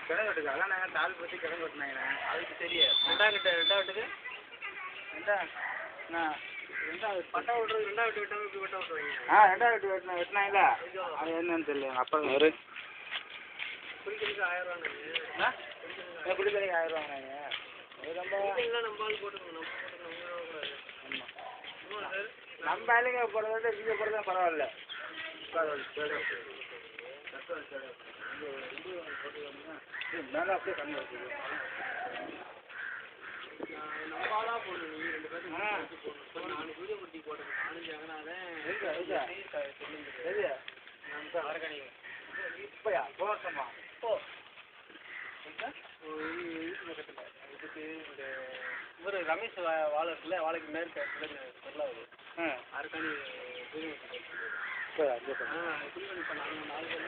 கிழங்கு வெட்டுக்கு அதான் தால் பற்றி கிழங்கு வெட்டினாங்கண்ணே அதுக்கு தெரியும் ரெண்டாவதுக்கு ரெண்டாவதுக்கு பட்டா விட்றது ரெண்டாவது வெட்டாமல் இப்படி வெட்ட விட்டுருவாங்க ரெண்டாவது வெட்டினாங்களா அது என்னன்னு தெரியல எங்கள் அப்பா குடிக்கிறதுக்கு 1000 ரூபாண்ணா குடிக்கிறதுக்கு 1000 ரூபாங்கண்ணா நம்ம ஆள் போட்டுக்கணும் நம்ம ஆளுங்க போடுறத நீங்கள் போடுறதா பரவாயில்ல மேலே அப்படியே கண்ணு வச்சுக்கோ நம்ம ஆளாக போடணும் நீங்கள் 2 பேருக்கு போடணும் 4 வீடியோ குட்டி போடணும் 4 அங்கனால எது நம்ம அரக்கணி இப்போயா போகட்டமா போ இதுக்கு இந்த இவர் ரமேஷ் வாழை இருக்குல்ல வாழைக்கு மேற்கு சொல்லாது அரக்கணி வீடியோ குட்டி இப்போ நாங்கள் 4 பேர்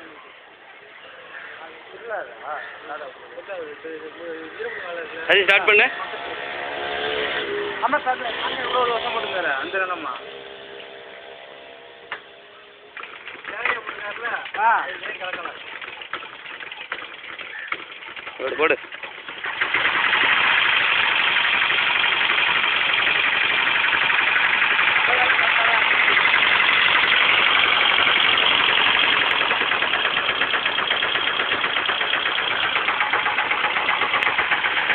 ஸ்டார்ட் பண்ணு ஆமாம் சார் நாங்கள் எவ்வளோ ஒரு வருஷம் போட்டுருந்தாரு அந்த நிலம்மா போட்டுருந்தாருல கலக்கலாம் போடு